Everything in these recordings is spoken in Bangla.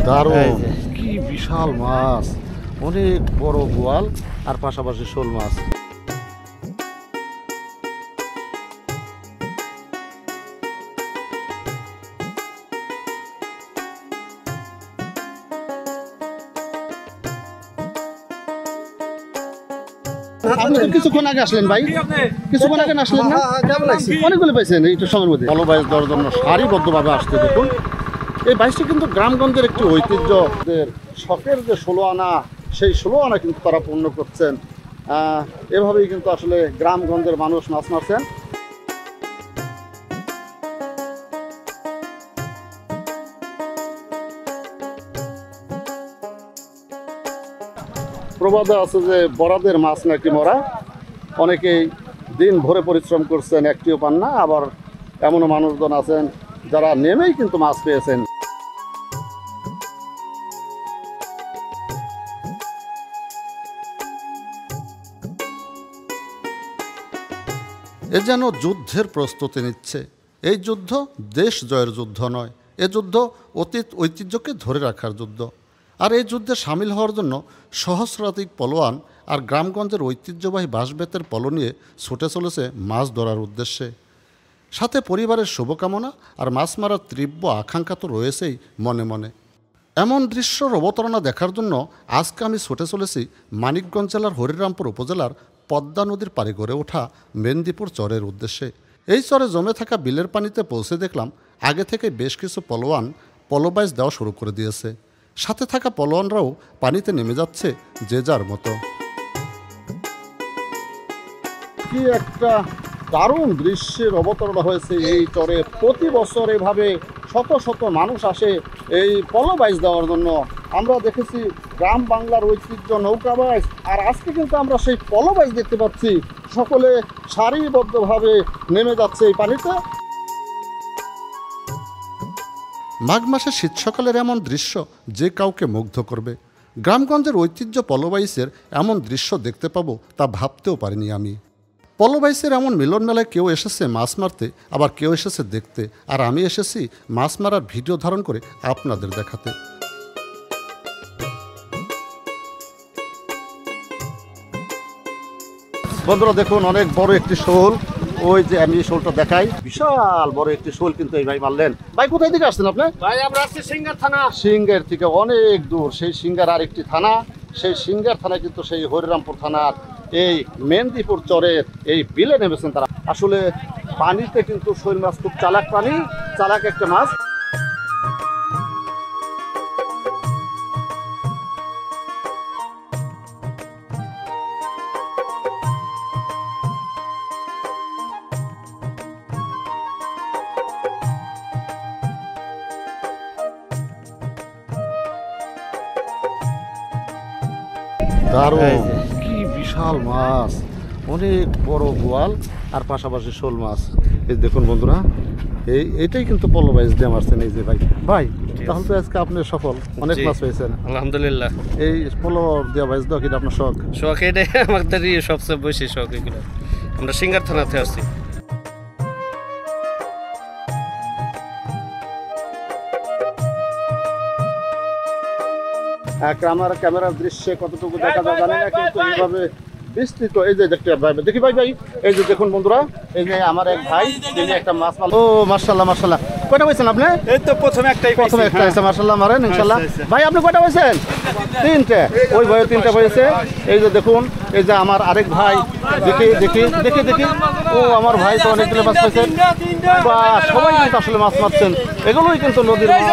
দারুণ, কি বিশাল মাছ, অনেক বড় বোয়াল আর পাশাপাশি শোল মাছ। আপনি কিছুক্ষণ আগে আসলেন ভাই, কিছুক্ষণ আগে আসলেন না? কেমন লাগছে? অনেকগুলো পাইছেন এইটু সময়ের মধ্যে। পলো বাইচ দেওয়ার জন্য সারিবদ্ধভাবে আসতে দেখুন। এই বাইচটি কিন্তু গ্রামগঞ্জের একটি ঐতিহ্য। শখের যে 16 আনা, সেই 16 আনা কিন্তু তারা পূর্ণ করছেন। এভাবেই কিন্তু আসলে গ্রামগঞ্জের মানুষ মাছ মারছেন। প্রবাদে আছে যে বরাদের মাছ নাকি মরা। অনেকেই দিন ভরে পরিশ্রম করছেন, একটিও পান না। আবার এমনও মানুষজন আছেন যারা নেমেই কিন্তু মাছ পেয়েছেন। এ যেন যুদ্ধের প্রস্তুতি নিচ্ছে। এই যুদ্ধ দেশ জয়ের যুদ্ধ নয়, এ যুদ্ধ অতীত ঐতিহ্যকে ধরে রাখার যুদ্ধ। আর এই যুদ্ধে সামিল হওয়ার জন্য সহস্রাধিক পলোয়ান আর গ্রামগঞ্জের ঐতিহ্যবাহী বাঁশবেতের পলো নিয়ে ছুটে চলেছে মাছ ধরার উদ্দেশ্যে। সাথে পরিবারের শুভকামনা আর মাছ মারার তীব্র আকাঙ্ক্ষা তো রয়েছেই মনে মনে। এমন দৃশ্যর অবতারণা দেখার জন্য আজকে আমি ছুটে চলেছি মানিকগঞ্জ জেলার হরিরামপুর উপজেলার পদ্মা নদীর পাড়ে গড়ে ওঠা মেন্দিপুর চরের উদ্দেশ্যে। এই চরে জমে থাকা বিলের পানিতে পৌঁছে দেখলাম আগে থেকে বেশ কিছু পলোয়ান পলোবাইজ দেওয়া শুরু করে দিয়েছে। সাথে থাকা পলোয়ানরাও পানিতে নেমে যাচ্ছে যে যার মতো। কি একটা দারুণ দৃশ্যের অবতারণা হয়েছে এই চরে। প্রতি বছর এভাবে শত শত মানুষ আসে এই পলোবাইজ দেওয়ার জন্য। আমরা দেখেছি গ্রাম বাংলার ঐতিহ্য নৌকাবাইজ, আর আজকে কিন্তু আমরা সেই পলোবাইজ দেখতে পাচ্ছি। সকলে সারিবদ্ধভাবে নেমে যাচ্ছে এই পানিতে। মাঘ মাসে শীত সকালের এমন দৃশ্য যে কাউকে মুগ্ধ করবে। গ্রামগঞ্জের ঐতিহ্য পলোবাইসের এমন দৃশ্য দেখতে পাবো তা ভাবতেও পারিনি আমি। পলোবাইসের এমন মিলন মেলায় কেউ এসেছে মাছ মারতে, আবার কেউ এসেছে দেখতে, আর আমি এসেছি মাছ মারার ভিডিও ধারণ করে আপনাদের দেখাতে। বন্ধুরা দেখুন, অনেক বড় একটি শোল। ওই যে আমি শোলটা দেখাই, বিশাল বড় একটি শোল কিন্তু এই ভাই মারলেন। ভাই কোথায় থেকে আসছেন আপনি? ভাই আমরা আসছি সিঙ্গার থানা। সিঙ্গার থেকে অনেক দূর, সেই সিঙ্গার আর একটি থানা। সেই সিঙ্গার থানা কিন্তু সেই হরিরামপুর থানার এই মেন্দিপুর চরের এই বিলে নেমেছেন তারা। আসলে পানিতে কিন্তু শৈল মাছ খুব চালাক প্রাণী, চালাক একটা মাছ। দারুণ, কি বিশাল মাছ, অনেক বড় বোয়াল আর পাশাপাশি শোল মাছ। এই দেখুন বন্ধুরা, এইটাই কিন্তু পলোবাইজ দিয়ে মারছেন এই যে ভাই। ভাই তাহলে তো আজকে আপনি সফল, অনেক মাছ পেয়েছেন আলহামদুলিল্লাহ। এই পলো দিয়ে মাছ দেওয়া কিন্তু আপনার শখ? শখ এটাই আমাদের সবচেয়ে বেশি শখ এগুলো। আমরা সিঙ্গার থানাতে আছি। আমার ক্যামেরার দৃশ্যে কতটুকু দেখা যায় জানি না, কিন্তু এইভাবে বিস্তৃত। এই যে দেখতে দেখি ভাই, ভাই এই যে দেখুন বন্ধুরা, এই যে আমার এক ভাই তিনি একটা মাছ মারল। ও মাশাআল্লাহ মাশাআল্লাহ। কয়টা পাইছেন আপনি? এই তো প্রথমে একটা আছে মাশাআল্লাহ, মারেন ইনশাআল্লাহ। ভাই আপনি কয়টা পাইছেন? তিনটে। ওই ভাই তিনটা পাইছে। এই যে দেখুন, এই যে আমার আরেক ভাই, দেখি দেখি দেখি দেখি, ও আমার ভাই তো অনেকগুলো মাছ পাইছেন। বা সবাই কিন্তু আসলে মাছ মারছেন। এগুলোই কিন্তু নদীর মাছ,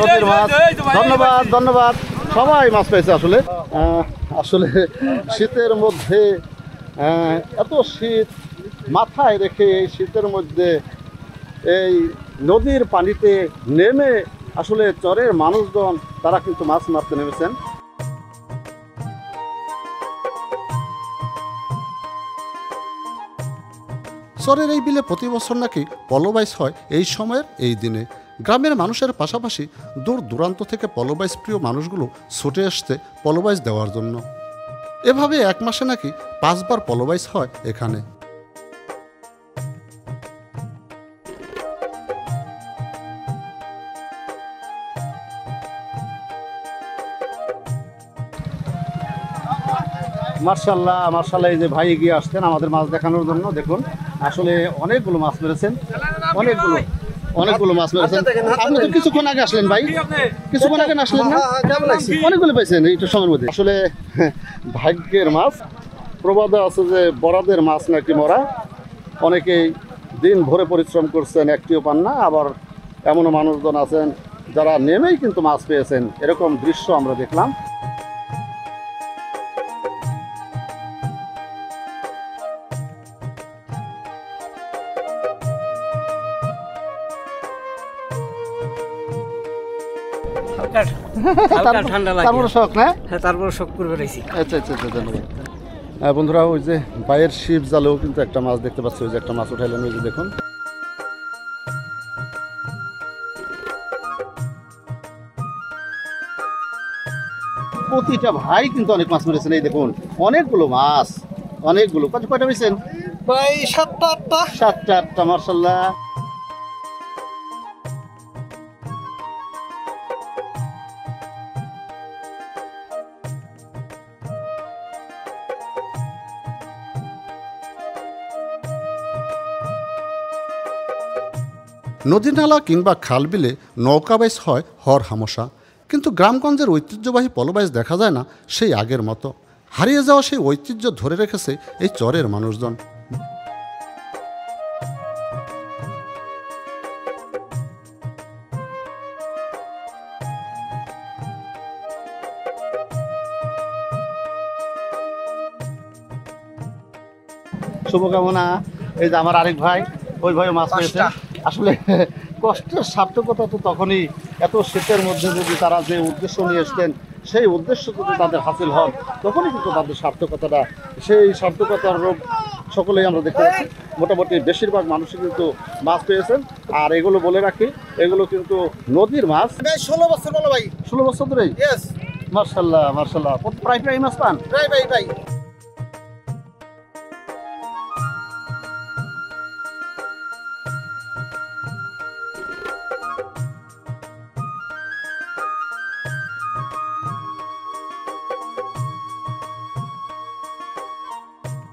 নদীর মাছ। ধন্যবাদ ধন্যবাদ, সবাই মাছ পাইছে আসলে। আসলে শীতের মধ্যে এত শীত মাথায় রেখে এই শীতের মধ্যে এই নদীর পানিতে নেমে আসলে চরের মানুষজন তারা কিন্তু মাছ মারতে নেমেছেন। চরের এই বিলে প্রতি বছর নাকি পলোবাইজ হয় এই সময়ের এই দিনে। গ্রামের মানুষের পাশাপাশি দূর দূরান্ত থেকে পলোবাইজ প্রিয় মানুষগুলো ছুটে আসছে পলোবাইজ দেওয়ার জন্য। এভাবে এক মাসে নাকি 5 বার পলোবাইজ হয় এখানে। মার্শাল্লাহ মার্শাল্লাহ, এই যে ভাই এগিয়ে আসছেন আমাদের মাছ দেখানোর জন্য। দেখুন আসলে অনেকগুলো মাছ মেরেছেন, অনেকগুলো মাছ মেরেছেন। আপনি তো কিছুক্ষণ আগে আসলেন ভাই, কিছুক্ষণ আগে আসলেন না? অনেকগুলো পাইছেন এইটু সময়ের মধ্যে। আসলে ভাগ্যের মাছ। প্রবাদে আছে যে বরাদের মাছ নাকি মরা। অনেকেই দিন ভরে পরিশ্রম করছেন, একটিও পান না। আবার এমনও মানুষজন আছেন যারা নেমেই কিন্তু মাছ পেয়েছেন, এরকম দৃশ্য আমরা দেখলাম। তারপরে শখ না? তারপর শখ করবে রয়েছি। আচ্ছা আচ্ছা আচ্ছা, ধন্যবাদ। বন্ধুরা, ওই যে বাইয়ের শিব জালেও কিন্তু একটা মাছ দেখতে পাচ্ছি। ওই যে একটা মাছ উঠাইলেন, ওই যে দেখুন। প্রতিটা ভাই কিন্তু অনেক মাছ মেরেছেন। এই দেখুন অনেকগুলো মাছ, অনেকগুলো। কয়টা পেয়েছেন ভাই? 7টা 8টা। 7টা 8টা, মার্শাল্লাহ। নদী নালা কিংবা খাল বিলে নৌকা বাইচ হয় হর হামেশা, কিন্তু গ্রামগঞ্জের ঐতিহ্যবাহী পলবাইচ দেখা যায় না সেই আগের মতো। হারিয়ে যাওয়া সেই ঐতিহ্য ধরে রেখেছে এই চরের মানুষজন। শুভকামনা। এই যে আমার আরেক ভাই, ওই ভাই মাছ পেয়েছে। আসলে কষ্টের সার্থকতা তো তখনই, এত শীতের মধ্যে যদি তারা যে উদ্দেশ্য নিয়ে এসতেন সেই উদ্দেশ্য যদি তাদের হাসিল হয়, তখনই কিন্তু তাদের সার্থকতাটা, সেই সার্থকতার রূপ সকলেই আমরা দেখতে পাচ্ছি। মোটামুটি বেশিরভাগ মানুষই কিন্তু মাছ পেয়েছেন। আর এগুলো বলে রাখি, এগুলো কিন্তু নদীর মাছ। 16 বছর বলো ভাই। 16 বছর ধরেই? মার্শাল্লাহ মার্শাল্লাহ। প্রায় মাছ পান? ভাই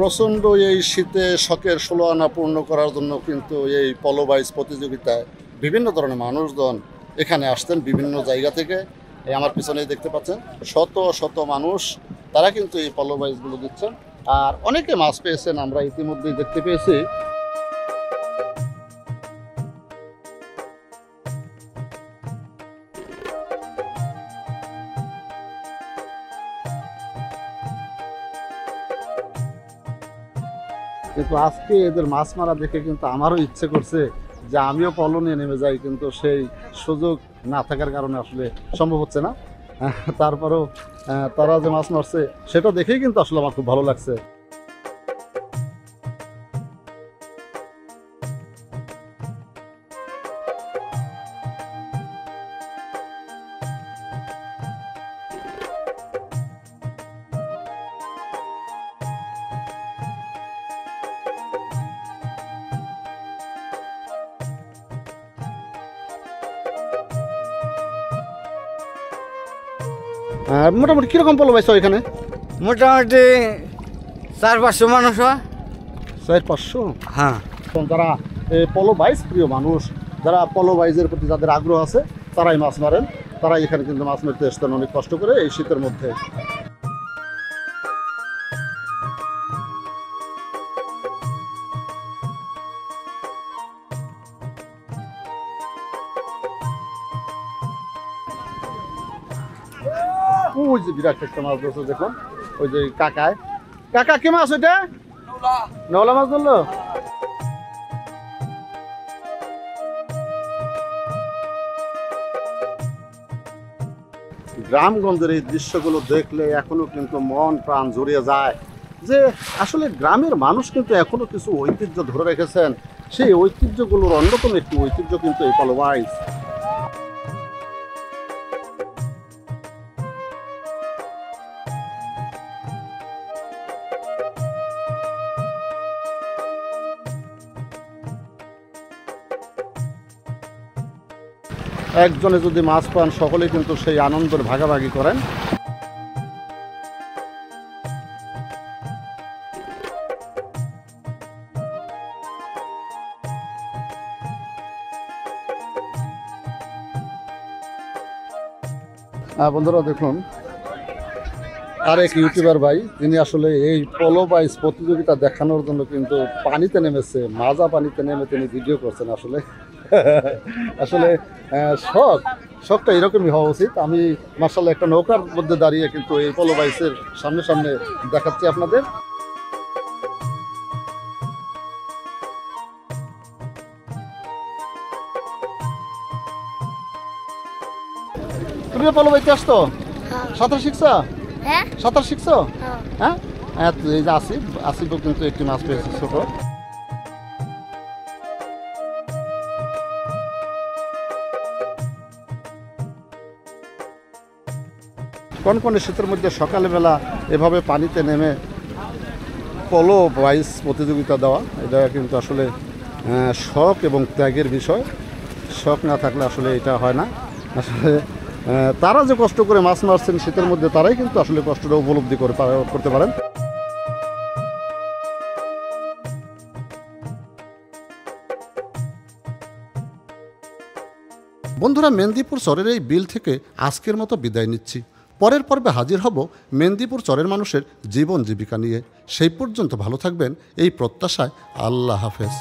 প্রচণ্ড এই শীতে শখের 16 আনা পূর্ণ করার জন্য কিন্তু এই পলোবাইচ প্রতিযোগিতায় বিভিন্ন ধরনের মানুষজন এখানে আসতেন বিভিন্ন জায়গা থেকে। এই আমার পিছনেই দেখতে পাচ্ছেন শত শত মানুষ, তারা কিন্তু এই পলোবাইচগুলো দিচ্ছেন। আর অনেকে মাছ পেয়েছেন, আমরা ইতিমধ্যেই দেখতে পেয়েছি। কিন্তু আজকে এদের মাছ মারা দেখে কিন্তু আমারও ইচ্ছে করছে যে আমিও পলো নিয়ে নেমে যাই, কিন্তু সেই সুযোগ না থাকার কারণে আসলে সম্ভব হচ্ছে না। তারপরেও তারা যে মাছ মারছে সেটা দেখেই কিন্তু আসলে আমার খুব ভালো লাগছে। মোটামুটি কিরকম পলো পাইছো এখানে? মোটামুটি 400-500 মানুষ হয়। 400-500? হ্যাঁ। যারা পলো বাইচ প্রিয় মানুষ, যারা পলো বাইচের প্রতি যাদের আগ্রহ আছে, তারাই মাছ মারেন। তারাই এখানে কিন্তু মাছ মারতে আসতেন অনেক কষ্ট করে এই শীতের মধ্যে। ওই যে বিরাট একটা মাছ ধরছে দেখুন, ওই যে কাকা কি মাছ ওইটা? নওলা মাছ ধরলো। গ্রামগঞ্জের এই দৃশ্যগুলো দেখলে এখনো কিন্তু মন প্রাণ জুড়িয়ে যায় যে আসলে গ্রামের মানুষ কিন্তু এখনো কিছু ঐতিহ্য ধরে রেখেছেন। সেই ঐতিহ্যগুলোর অন্যতম একটি ঐতিহ্য কিন্তু এই পলোবাইচ। একজনে যদি মাছ পান সকলে কিন্তু সেই আনন্দের ভাগাভাগি করেন। বন্ধুরা দেখুন, আরেক ইউটিউবার ভাই, তিনি আসলে এই পলো বাইস প্রতিযোগিতা দেখানোর জন্য কিন্তু পানিতে নেমেছে, মাজা পানিতে নেমে তিনি ভিডিও করছেন। আসলে আসলে শখটা এরকমই হওয়া উচিত। আমি মার্শাল্লাহ একটা নৌকার মধ্যে দাঁড়িয়ে কিন্তু এই পলো বাইসের সামনে সামনে দেখাচ্ছি আপনাদের। তুমি পলো বাইতে আসতো? সাঁতার শিখছো? হ্যাঁ সাঁতার শিখছো? হ্যাঁ। হ্যাঁ, এই যে আসিফও কিন্তু একটি মাছ পেয়েছে ছোট। কনকনে শীতের মধ্যে সকালবেলা এভাবে পানিতে নেমে পলো বাইস প্রতিযোগিতা দেওয়া, এটা কিন্তু আসলে শখ এবং ত্যাগের বিষয়। শখ না থাকলে আসলে এটা হয় না। আসলে তারা যে কষ্ট করে মাছ মারছেন শীতের মধ্যে, তারাই কিন্তু আসলে কষ্টটা উপলব্ধি করতে পারেন। বন্ধুরা, মেন্দিপুর চরের এই বিল থেকে আজকের মতো বিদায় নিচ্ছি। পরের পর্বে হাজির হব মেন্দিপুর চরের মানুষের জীবন জীবিকা নিয়ে। সেই পর্যন্ত ভালো থাকবেন এই প্রত্যাশায়। আল্লাহ হাফেজ।